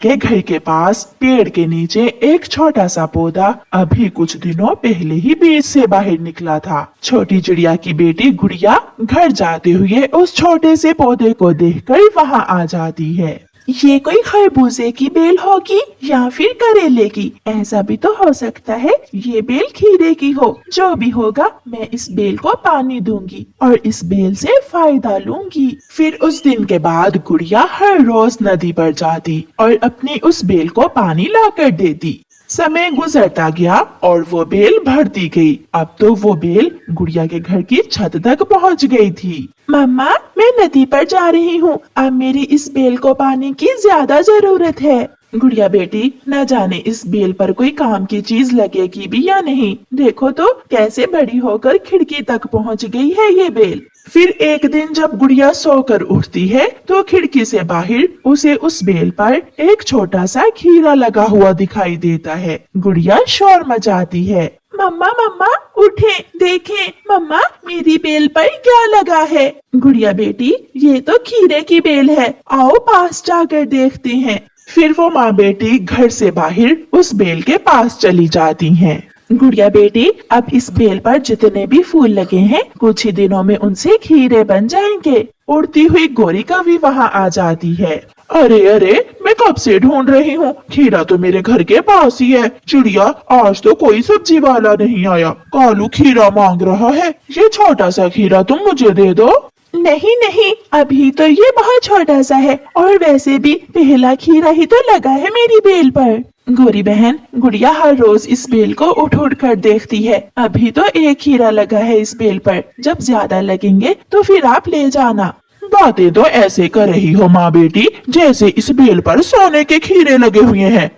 के घर के पास पेड़ के नीचे एक छोटा सा पौधा अभी कुछ दिनों पहले ही बीज से बाहर निकला था। छोटी चिड़िया की बेटी गुड़िया घर जाते हुए उस छोटे से पौधे को देखकर वहाँ आ जाती है। ये कोई खरबूजे की बेल होगी या फिर करेले की, ऐसा भी तो हो सकता है ये बेल खीरे की हो। जो भी होगा मैं इस बेल को पानी दूंगी और इस बेल से फायदा लूंगी। फिर उस दिन के बाद गुड़िया हर रोज नदी पर जाती और अपनी उस बेल को पानी लाकर देती। समय गुजरता गया और वो बेल बढ़ती गई। अब तो वो बेल गुड़िया के घर की छत तक पहुंच गई थी। मम्मा, मैं नदी पर जा रही हूँ, अब मेरी इस बेल को पानी की ज्यादा जरूरत है। गुड़िया बेटी, न जाने इस बेल पर कोई काम की चीज लगेगी भी या नहीं। देखो तो कैसे बड़ी होकर खिड़की तक पहुँच गई है ये बेल। फिर एक दिन जब गुड़िया सोकर उठती है तो खिड़की से बाहर उसे उस बेल पर एक छोटा सा खीरा लगा हुआ दिखाई देता है। गुड़िया शोर मचाती है, मम्मा मम्मा उठे, देखें मम्मा मेरी बेल पर क्या लगा है। गुड़िया बेटी, ये तो खीरे की बेल है, आओ पास जाकर देखते हैं। फिर वो माँ बेटी घर से बाहर उस बेल के पास चली जाती हैं। गुड़िया बेटी, अब इस बेल पर जितने भी फूल लगे हैं कुछ ही दिनों में उनसे खीरे बन जाएंगे। उड़ती हुई गोरी कभी वहाँ आ जाती है। अरे अरे, मैं कब से ढूंढ रही हूँ, खीरा तो मेरे घर के पास ही है। चिड़िया, आज तो कोई सब्जी वाला नहीं आया, कालू खीरा मांग रहा है, ये छोटा सा खीरा तुम मुझे दे दो। नहीं नहीं, अभी तो ये बहुत छोटा सा है और वैसे भी पहला खीरा ही तो लगा है मेरी बेल पर। गोरी बहन, गुड़िया हर रोज इस बेल को उठ उठ कर देखती है। अभी तो एक खीरा लगा है इस बेल पर, जब ज्यादा लगेंगे तो फिर आप ले जाना। बातें तो ऐसे कर रही हो माँ बेटी जैसे इस बेल पर सोने के खीरे लगे हुए हैं।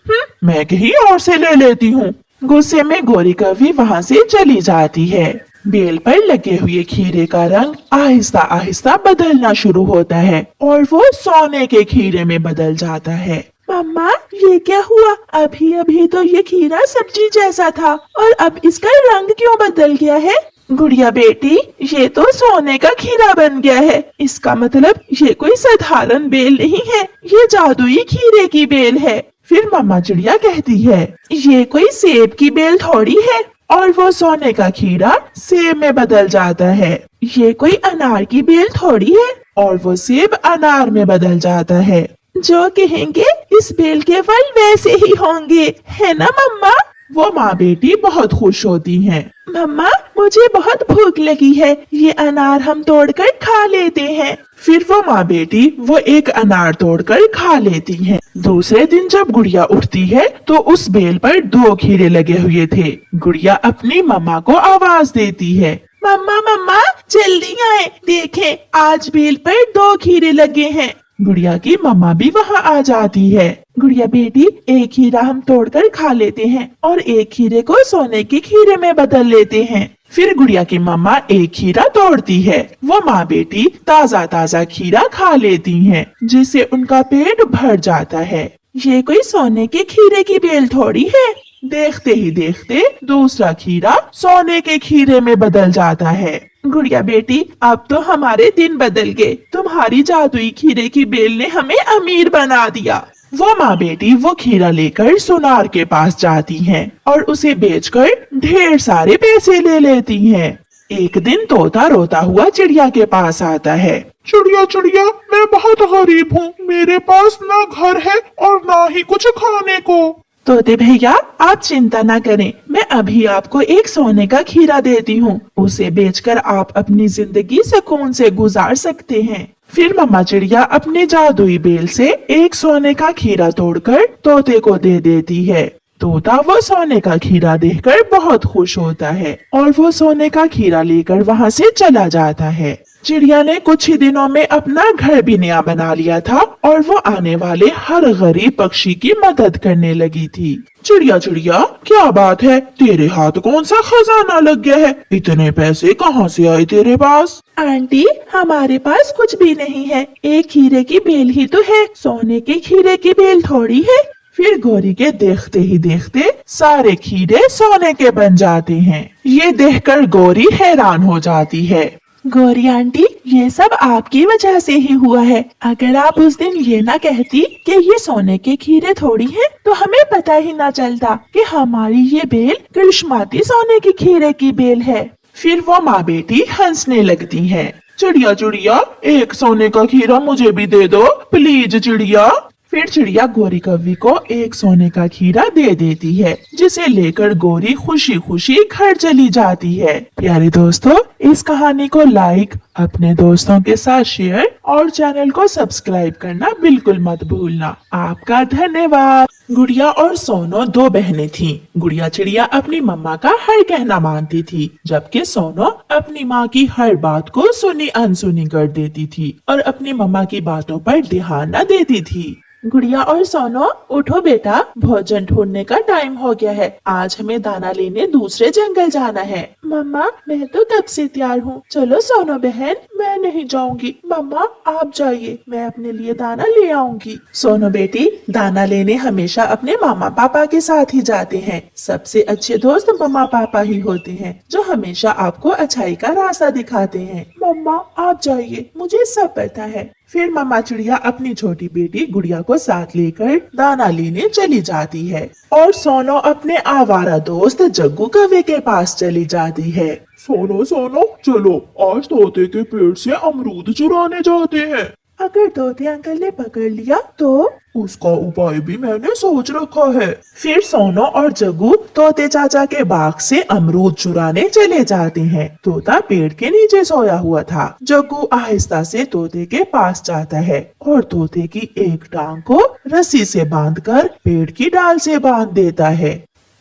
मैं कहीं और से ले लेती हूँ। गुस्से में गोरी कभी वहाँ से चली जाती है। बेल पर लगे हुए खीरे का रंग आहिस्ता आहिस्ता बदलना शुरू होता है और वो सोने के खीरे में बदल जाता है। मम्मा, ये क्या हुआ? अभी अभी तो ये खीरा सब्जी जैसा था और अब इसका रंग क्यों बदल गया है? गुड़िया बेटी, ये तो सोने का खीरा बन गया है। इसका मतलब ये कोई साधारण बेल नहीं है, ये जादुई खीरे की बेल है। फिर मम्मा चिड़िया कहती है, ये कोई सेब की बेल थोड़ी है और वो सोने का खीरा सेब में बदल जाता है। ये कोई अनार की बेल थोड़ी है और वो सेब अनार में बदल जाता है। जो कहेंगे इस बेल के फल वैसे ही होंगे, है ना मम्मा? वो माँ बेटी बहुत खुश होती हैं। मम्मा, मुझे बहुत भूख लगी है, ये अनार हम तोड़कर खा लेते हैं। फिर वो माँ बेटी वो एक अनार तोड़कर खा लेती हैं। दूसरे दिन जब गुड़िया उठती है तो उस बेल पर 2 खीरे लगे हुए थे। गुड़िया अपनी मम्मा को आवाज देती है, मम्मा मम्मा जल्दी आए, देखें आज बेल पर 2 खीरे लगे हैं। गुड़िया की मम्मा भी वहाँ आ जाती है। गुड़िया बेटी, एक खीरा हम तोड़कर खा लेते हैं और एक खीरे को सोने के खीरे में बदल लेते हैं। फिर गुड़िया की मम्मा एक खीरा तोड़ती है। वो माँ बेटी ताज़ा ताज़ा खीरा खा लेती हैं, जिससे उनका पेट भर जाता है। ये कोई सोने के खीरे की बेल थोड़ी है। देखते ही देखते दूसरा खीरा सोने के खीरे में बदल जाता है। गुड़िया बेटी, अब तो हमारे दिन बदल गए, तुम्हारी जादुई खीरे की बेल ने हमें अमीर बना दिया। वो माँ बेटी वो खीरा लेकर सुनार के पास जाती हैं और उसे बेचकर ढेर सारे पैसे ले लेती हैं। एक दिन तोता रोता हुआ चिड़िया के पास आता है। चिड़िया चिड़िया, मैं बहुत गरीब हूँ, मेरे पास ना घर है और ना ही कुछ खाने को। तोते भैया, आप चिंता न करें, मैं अभी आपको एक सोने का खीरा देती हूँ, उसे बेचकर आप अपनी जिंदगी सुकून से गुजार सकते हैं। फिर मम्मा चिड़िया अपने जादुई बेल से एक सोने का खीरा तोड़कर तोते को दे देती है। तोता वो सोने का खीरा देखकर बहुत खुश होता है और वो सोने का खीरा लेकर वहाँ से चला जाता है। चिड़िया ने कुछ ही दिनों में अपना घर भी नया बना लिया था और वो आने वाले हर गरीब पक्षी की मदद करने लगी थी। चिड़िया चिड़िया, क्या बात है, तेरे हाथ कौन सा खजाना लग गया है? इतने पैसे कहाँ से आए तेरे पास? आंटी, हमारे पास कुछ भी नहीं है, एक खीरे की बेल ही तो है, सोने के खीरे की बेल थोड़ी है। फिर गोरी के देखते ही देखते सारे खीरे सोने के बन जाते हैं। ये देखकर गोरी हैरान हो जाती है। गौरी आंटी, ये सब आपकी वजह से ही हुआ है। अगर आप उस दिन ये ना कहती कि ये सोने के खीरे थोड़ी हैं, तो हमें पता ही ना चलता कि हमारी ये बेल करिश्माती सोने की खीरे की बेल है। फिर वो माँ बेटी हंसने लगती हैं। चिड़िया चिड़िया, एक सोने का खीरा मुझे भी दे दो प्लीज चिड़िया। फिर चिड़िया गौरी कव्वी को एक सोने का खीरा दे देती है, जिसे लेकर गौरी खुशी खुशी घर चली जाती है। प्यारे दोस्तों, इस कहानी को लाइक, अपने दोस्तों के साथ शेयर और चैनल को सब्सक्राइब करना बिल्कुल मत भूलना। आपका धन्यवाद। गुड़िया और सोनो दो बहनें थीं। गुड़िया चिड़िया अपनी मम्मा का हर कहना मानती थी, जबकि सोनो अपनी माँ की हर बात को सुनी अनसुनी कर देती थी और अपनी मम्मा की बातों पर ध्यान न देती थी। गुड़िया और सोनो, उठो बेटा, भोजन ढूंढने का टाइम हो गया है। आज हमें दाना लेने दूसरे जंगल जाना है। मम्मा, मैं तो तब से तैयार हूँ। चलो सोनो बहन। मैं नहीं जाऊंगी। मम्मा आप जाइए, मैं अपने लिए दाना ले आऊंगी। सोनो बेटी, दाना लेने हमेशा अपने मामा पापा के साथ ही जाते हैं। सबसे अच्छे दोस्त मामा पापा ही होते हैं, जो हमेशा आपको अच्छाई का रास्ता दिखाते हैं। मम्मा आप जाइए, मुझे सब पता है। फिर मामा चिड़िया अपनी छोटी बेटी गुड़िया को साथ लेकर दाना लेने चली जाती है और सोनो अपने आवारा दोस्त जग्गू कौवे के पास चली जाती है। सोनो सोनो, चलो आज तोते के पेड़ से अमरूद चुराने जाते हैं। अगर तोते अंकल ने पकड़ लिया तो? उसका उपाय भी मैंने सोच रखा है। फिर सोनो और जग्गू तोते चाचा के बाग से अमरूद चुराने चले जाते हैं। तोता पेड़ के नीचे सोया हुआ था। जग्गू आहिस्ता से तोते के पास जाता है और तोते की एक टांग को रस्सी से बांधकर पेड़ की डाल से बांध देता है।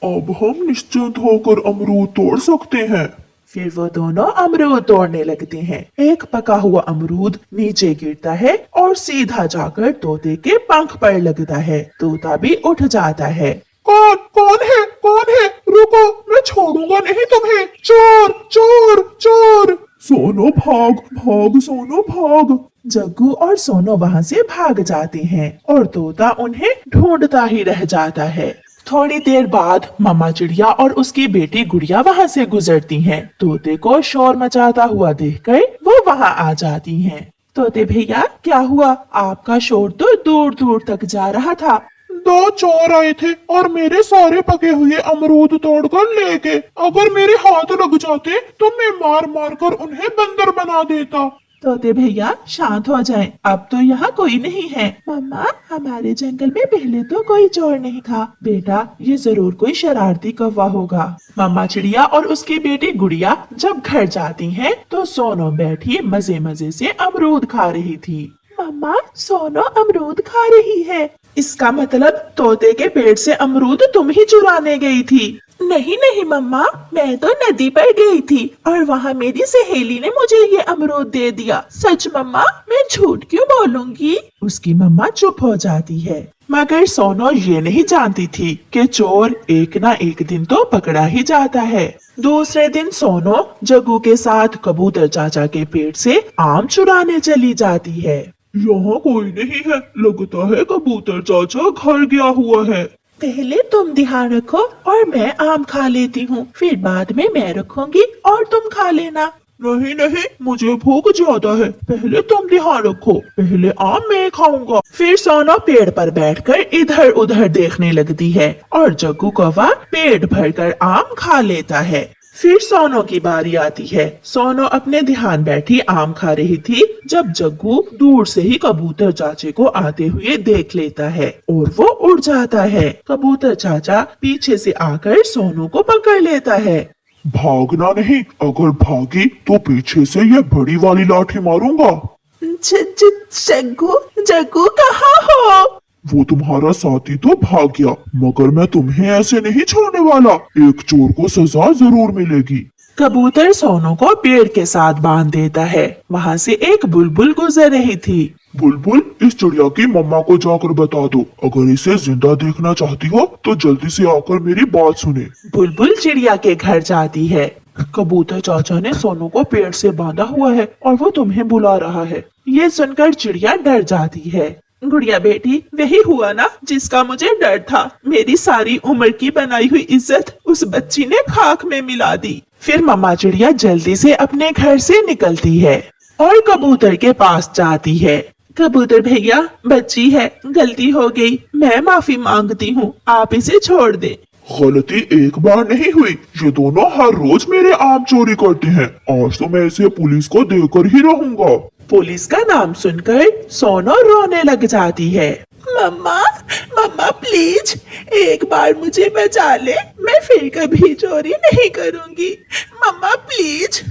अब हम निश्चिंत होकर अमरूद तोड़ सकते हैं। फिर वो दोनों अमरूद तोड़ने लगते हैं। एक पका हुआ अमरूद नीचे गिरता है और सीधा जाकर तोते के पंख पर लगता है। तोता भी उठ जाता है। कौन कौन है? रुको, मैं छोड़ूंगा नहीं तुम्हें। चोर चोर चोर। सोनो भाग सोनो भाग। जग्गू और सोनो वहाँ से भाग जाते हैं और तोता उन्हें ढूंढता ही रह जाता है। थोड़ी देर बाद मामा चिड़िया और उसकी बेटी गुड़िया वहाँ से गुजरती हैं। तोते को शोर मचाता हुआ देखकर वो वहाँ आ जाती हैं। तोते भैया, क्या हुआ? आपका शोर तो दूर दूर तक जा रहा था। दो चोर आए थे और मेरे सारे पके हुए अमरूद तोड़कर ले गए। अगर मेरे हाथ लग जाते तो मैं मार मार कर उन्हें बंदर बना देता। तोते भैया शांत हो जाएं, अब तो यहाँ कोई नहीं है। मम्मा, हमारे जंगल में पहले तो कोई चोर नहीं था। बेटा, ये जरूर कोई शरारती कौवा होगा। मम्मा चिड़िया और उसकी बेटी गुड़िया जब घर जाती हैं, तो सोनो बैठी मजे मजे से अमरूद खा रही थी। मम्मा, सोनो अमरूद खा रही है। इसका मतलब तोते के पेड़ से अमरूद तुम ही चुराने गई थी। नहीं नहीं मम्मा, मैं तो नदी पर गई थी और वहाँ मेरी सहेली ने मुझे ये अमरूद दे दिया। सच मम्मा, मैं झूठ क्यों बोलूंगी? उसकी मम्मा चुप हो जाती है। मगर सोनो ये नहीं जानती थी कि चोर एक ना एक दिन तो पकड़ा ही जाता है। दूसरे दिन सोनो जग्गू के साथ कबूतर चाचा के पेड़ से आम चुराने चली जाती है। यहाँ कोई नहीं है, लगता है कबूतर चाचा घर गया हुआ है। पहले तुम ध्यान रखो और मैं आम खा लेती हूँ, फिर बाद में मैं रखूंगी और तुम खा लेना। नहीं नहीं, मुझे भूख ज्यादा है, पहले तुम ध्यान रखो, पहले आम मैं खाऊंगा। फिर सोनो पेड़ पर बैठकर इधर उधर देखने लगती है और जग्गू कौवा पेट भरकर आम खा लेता है। फिर सोनो की बारी आती है। सोनो अपने ध्यान बैठी आम खा रही थी जब जग्गू दूर से ही कबूतर चाचे को आते हुए देख लेता है और वो उड़ जाता है। कबूतर चाचा पीछे से आकर सोनो को पकड़ लेता है। भागना नहीं, अगर भागी तो पीछे से ये बड़ी वाली लाठी मारूंगा। जग्गू जग्गू कहाँ हो? वो तुम्हारा साथी तो भाग गया, मगर मैं तुम्हें ऐसे नहीं छोड़ने वाला। एक चोर को सजा जरूर मिलेगी। कबूतर सोनो को पेड़ के साथ बांध देता है। वहाँ से एक बुलबुल गुजर रही थी। बुलबुल, इस चिड़िया की मम्मा को जाकर बता दो, अगर इसे जिंदा देखना चाहती हो तो जल्दी से आकर मेरी बात सुने। बुलबुल चिड़िया के घर जाती है। कबूतर चाचा ने सोनू को पेड़ से बांधा हुआ है और वो तुम्हें बुला रहा है। ये सुनकर चिड़िया डर जाती है। गुड़िया बेटी, वही हुआ ना जिसका मुझे डर था। मेरी सारी उम्र की बनाई हुई इज्जत उस बच्ची ने खाक में मिला दी। फिर मम्मा चिड़िया जल्दी से अपने घर से निकलती है और कबूतर के पास जाती है। कबूतर भैया, बच्ची है, गलती हो गई, मैं माफी मांगती हूँ, आप इसे छोड़ दें। गलती एक बार नहीं हुई, ये दोनों हर रोज मेरे आम चोरी करते हैं। आज तो मैं इसे पुलिस को देकर ही रहूंगा। पुलिस का नाम सुनकर सोनो रोने लग जाती है। मम्मा, मम्मा प्लीज एक बार मुझे बचा ले, मैं फिर कभी चोरी नहीं करूंगी। मम्मा प्लीज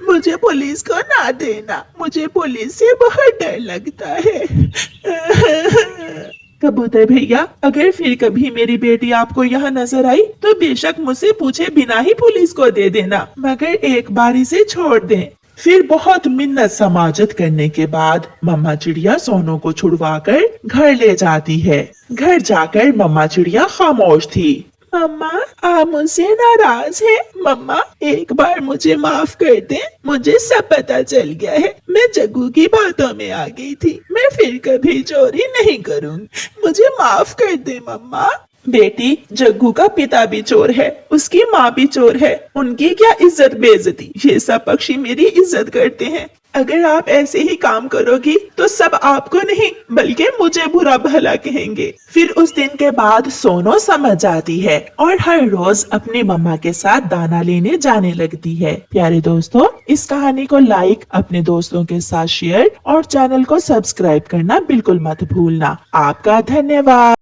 मुझे पुलिस को ना देना, मुझे पुलिस से बहुत डर लगता है। कबूतर भैया, अगर फिर कभी मेरी बेटी आपको यहाँ नजर आई तो बेशक मुझसे पूछे बिना ही पुलिस को दे देना, मगर एक बार इसे छोड़ दें। फिर बहुत मिन्नत समाजत करने के बाद मम्मा चिड़िया सोनू को छुड़वाकर घर ले जाती है। घर जाकर मम्मा चिड़िया खामोश थी। मम्मा, आप मुझसे नाराज हैं? मम्मा, एक बार मुझे माफ कर दें, मुझे सब पता चल गया है, मैं जग्गू की बातों में आ गई थी, मैं फिर कभी चोरी नहीं करूंगी, मुझे माफ कर दे मम्मा। बेटी, जग्गू का पिता भी चोर है, उसकी माँ भी चोर है, उनकी क्या इज्जत बेइज्जती, ये सब पक्षी मेरी इज्जत करते हैं। अगर आप ऐसे ही काम करोगी तो सब आपको नहीं बल्कि मुझे बुरा भला कहेंगे। फिर उस दिन के बाद सोनो समझ जाती है और हर रोज अपनी मम्मा के साथ दाना लेने जाने लगती है। प्यारे दोस्तों, इस कहानी को लाइक, अपने दोस्तों के साथ शेयर और चैनल को सब्सक्राइब करना बिल्कुल मत भूलना। आपका धन्यवाद।